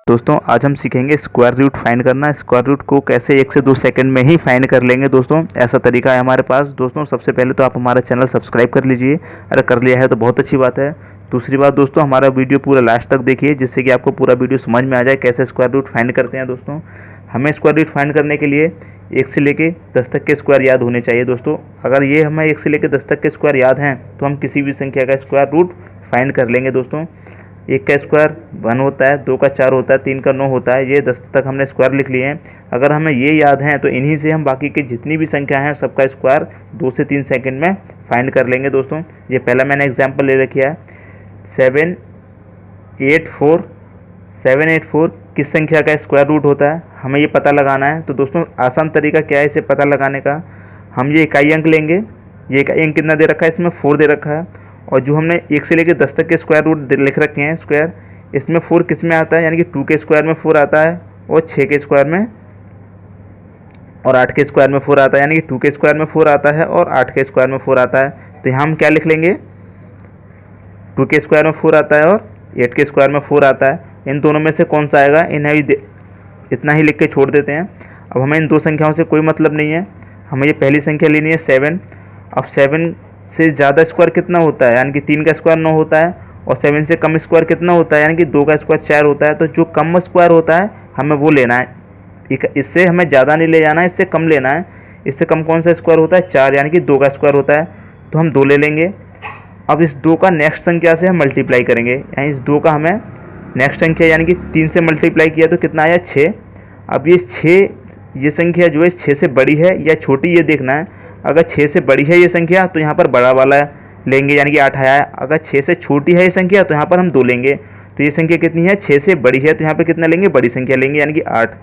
दोस्तों आज हम सीखेंगे स्क्वायर रूट फाइंड करना। स्क्वायर रूट को कैसे 1 से 2 सेकंड में ही फाइंड कर लेंगे दोस्तों, ऐसा तरीका है हमारे पास। दोस्तों सबसे पहले तो आप हमारा चैनल सब्सक्राइब कर लीजिए, अगर कर लिया है तो बहुत अच्छी बात है। दूसरी बात दोस्तों, हमारा वीडियो पूरा लास्ट तक देखिए जिससे कि आपको पूरा वीडियो समझ में आ जाए कैसे स्क्वायर रूट फाइंड करते हैं। दोस्तों हमें स्क्वायर रूट फाइंड करने के लिए 1 से लेके 10 तक के स्क्वायर याद होने चाहिए। दोस्तों अगर ये हमें 1 से लेके 10 तक के स्क्वायर याद हैं तो हम किसी भी संख्या का स्क्वायर रूट फाइंड कर लेंगे। दोस्तों 1 का स्क्वायर 1 होता है, 2 का 4 होता है, 3 का 9 होता है। ये 10 तक हमने स्क्वायर लिख लिए हैं। अगर हमें ये याद हैं तो इन्हीं से हम बाकी के जितनी भी संख्या हैं सबका स्क्वायर 2 से 3 सेकंड में फाइंड कर लेंगे। दोस्तों ये पहला मैंने एग्जांपल ले रखा है 784 किस संख्या का स्क्वायर रूट होता है, हमें ये पता लगाना है। तो दोस्तों आसान तरीका क्या है इसे पता लगाने का, हम ये इकाई अंक लेंगे। ये इकाई अंक कितना दे रखा है, इसमें 4 दे रखा है। और जो हमने 1 से लेकर 10 तक के स्क्वायर रूट लिख रखे हैं स्क्वायर, इसमें 4 किस में आता है, यानी कि 2 के स्क्वायर में 4 आता है, और 6 के स्क्वायर में और 8 के स्क्वायर में 4 आता है। यानी कि 2 के स्क्वायर में 4 आता है और 8 के स्क्वायर में 4 आता है। तो यहाँ हम क्या लिख लेंगे, 2 के स्क्वायर में 4 आता है और 8 के स्क्वायर में 4 आता है। इन दोनों में से कौन सा आएगा, इन्हें भी इतना ही लिख के छोड़ देते हैं। अब हमें इन दो संख्याओं से कोई मतलब नहीं है, हमें ये पहली संख्या लेनी है 7। अब 7 से ज़्यादा स्क्वायर कितना होता है, यानी कि 3 का स्क्वायर 9 होता है, और 7 से कम स्क्वायर कितना होता है, यानी कि 2 का स्क्वायर 4 होता है। तो जो कम स्क्वायर होता है हमें वो लेना है, इससे हमें ज़्यादा नहीं ले जाना है, इससे कम लेना है। इससे कम कौन सा स्क्वायर होता है, 4, यानी कि 2 का स्क्वायर होता है, तो हम 2 ले लेंगे। अब इस 2 का नेक्स्ट संख्या से हम मल्टीप्लाई करेंगे, यानी इस 2 का हमें नेक्स्ट संख्या यानी कि 3 से मल्टीप्लाई किया तो कितना आया, 6। अब ये संख्या जो है 6 से बड़ी है या छोटी ये देखना है। अगर 6 से बड़ी है ये संख्या तो यहाँ पर बड़ा वाला लेंगे, यानी कि 8 आया है। अगर 6 से छोटी है ये संख्या तो यहाँ पर हम 2 लेंगे। तो ये संख्या कितनी है, 6 से बड़ी है, तो यहाँ पर कितना लेंगे, बड़ी संख्या लेंगे, यानी कि 8।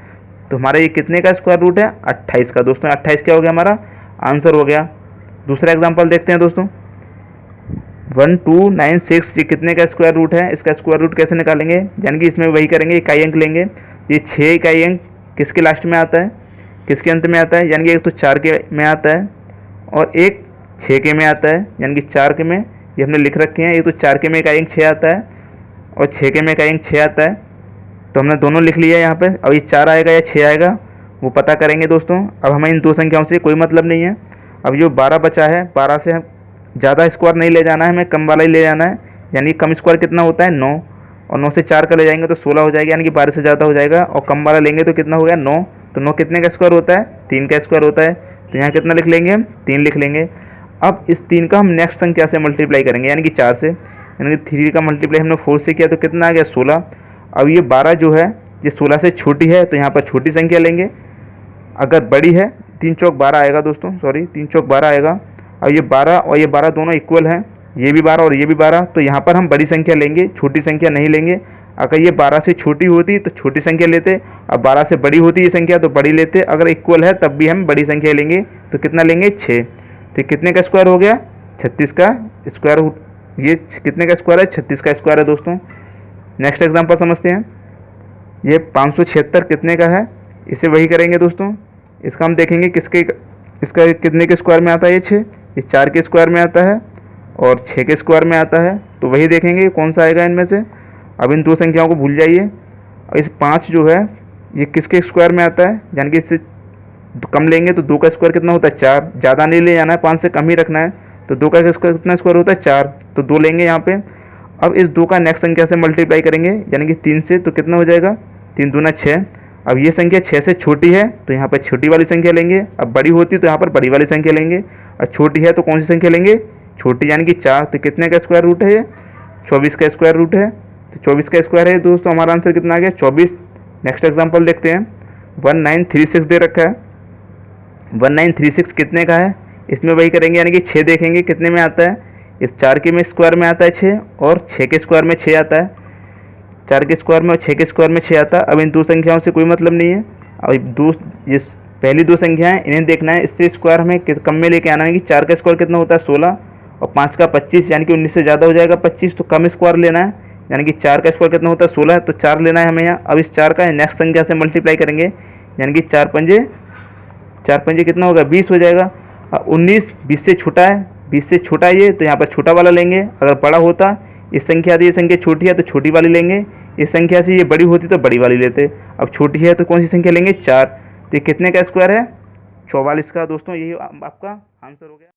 तो हमारा ये कितने का स्क्वायर रूट है, 28 का। दोस्तों 28 क्या हो गया, हमारा आंसर हो गया। दूसरा एग्जाम्पल देखते हैं दोस्तों, 1296 ये कितने का स्क्वायर रूट है, इसका स्क्वायर रूट कैसे निकालेंगे, यानी कि इसमें वही करेंगे, इकाई अंक लेंगे। ये 6 इकाई अंक किसके लास्ट में आता है, किसके अंत में आता है, यानी कि एक तो 4 के में आता है और एक 6 के में आता है, यानी कि 4 के में ये हमने लिख रखे हैं। ये तो 4 के में इकाई अंक 6 आता है और 6 के में इकाई अंक 6 आता है, तो हमने दोनों लिख लिया है यहाँ पे। अब ये 4 आएगा या 6 आएगा वो पता करेंगे दोस्तों। अब हमें इन दो संख्याओं से कोई मतलब नहीं है। अब जो 12 बचा है, 12 से हम ज़्यादा स्क्वायर नहीं ले जाना है, हमें कम वाला ही ले जाना है। यानी कम स्क्वायर कितना होता है, 9, और 9 से 4 का ले जाएंगे तो 16 हो जाएगा, यानी कि 12 से ज़्यादा हो जाएगा। और कम वाला लेंगे तो कितना हो गया, 9। तो 9 कितने का स्क्वायर होता है, 3 का स्क्वायर होता है। तो यहाँ कितना लिख लेंगे हम, 3 लिख लेंगे। अब इस 3 का हम नेक्स्ट संख्या से मल्टीप्लाई करेंगे, यानी कि 4 से, यानी कि 3 का मल्टीप्लाई हमने 4 से किया तो कितना आ गया, 16। अब ये 12 जो है ये 16 से छोटी है, तो यहाँ पर छोटी संख्या लेंगे। अगर बड़ी है, 3 चौक 12 आएगा दोस्तों, सॉरी 3 चौक 12 आएगा। अब ये 12 और ये 12 दोनों इक्वल हैं, ये भी 12 और ये भी 12, तो यहाँ पर हम बड़ी संख्या लेंगे, छोटी संख्या नहीं लेंगे। अगर ये 12 से छोटी होती तो छोटी संख्या लेते, अब 12 से बड़ी होती ये संख्या तो बड़ी लेते। अगर इक्वल है तब भी हम बड़ी संख्या लेंगे, तो कितना लेंगे, 6। तो कितने का स्क्वायर हो गया, 36 का स्क्वायर। ये कितने का स्क्वायर है, 36 का स्क्वायर है दोस्तों। नेक्स्ट एग्जाम्पल समझते हैं, ये 576 कितने का है, इसे वही करेंगे दोस्तों। इसका हम देखेंगे इसका कितने के स्क्वायर में आता है, ये 6, ये 4 के स्क्वायर में आता है और 6 के स्क्वायर में आता है। तो वही देखेंगे कौन सा आएगा इनमें से। अब इन दो संख्याओं को भूल जाइए। और इस 5 जो है ये किसके स्क्वायर में आता है, यानी कि इससे कम लेंगे तो 2 का स्क्वायर कितना होता है, 4। ज़्यादा नहीं ले जाना है, 5 से कम ही रखना है। तो 2 का स्क्वायर कितना स्क्वायर होता है, 4, तो 2 लेंगे यहाँ पे। अब इस 2 का नेक्स्ट संख्या से मल्टीप्लाई करेंगे, यानी कि 3 से, तो कितना हो जाएगा, 3 दूना 6। अब ये संख्या 6 से छोटी है तो यहाँ पर छोटी वाली संख्या लेंगे। अब बड़ी होती तो यहाँ पर बड़ी वाली संख्या लेंगे, और छोटी है तो कौन सी संख्या लेंगे, छोटी, यानी कि 4। तो कितने का स्क्वायर रूट है, ये 24 का स्क्वायर रूट है। तो 24 का स्क्वायर है दोस्तों, हमारा आंसर कितना आ गया, 24। नेक्स्ट एग्जांपल देखते हैं, 1936 दे रखा है। 1936 कितने का है, इसमें वही करेंगे, यानी कि 6 देखेंगे कितने में आता है। इस 4 के में स्क्वायर में आता है 6 और 6 के स्क्वायर में 6 आता है। 4 के स्क्वायर में और 6 के स्क्वायर में 6 आता है। अब इन दो संख्याओं से कोई मतलब नहीं है। अब ये पहली दो संख्याएं इन्हें देखना है, इससे स्क्वायर हमें कम में लेके आना है। कि 4 का स्क्वायर कितना होता है, 16, और 5 का 25, यानी कि 19 से ज़्यादा हो जाएगा 25, तो कम स्क्वायर लेना है। यानी कि 4 का स्क्वायर कितना होता है, 16, तो 4 लेना है हमें यहाँ। अब इस 4 का नेक्स्ट संख्या से मल्टीप्लाई करेंगे, यानी कि 4 पंजे कितना होगा, 20 हो जाएगा। 19 20 से छोटा है, 20 से छोटा है ये, तो यहाँ पर छोटा वाला लेंगे। अगर बड़ा होता, इस संख्या ये संख्या छोटी है तो छोटी वाली लेंगे। इस संख्या से ये बड़ी होती तो बड़ी वाली लेते, अब छोटी है तो कौन सी संख्या लेंगे 4। तो ये कितने का स्क्वायर है 44 का। दोस्तों यही आपका आंसर हो गया।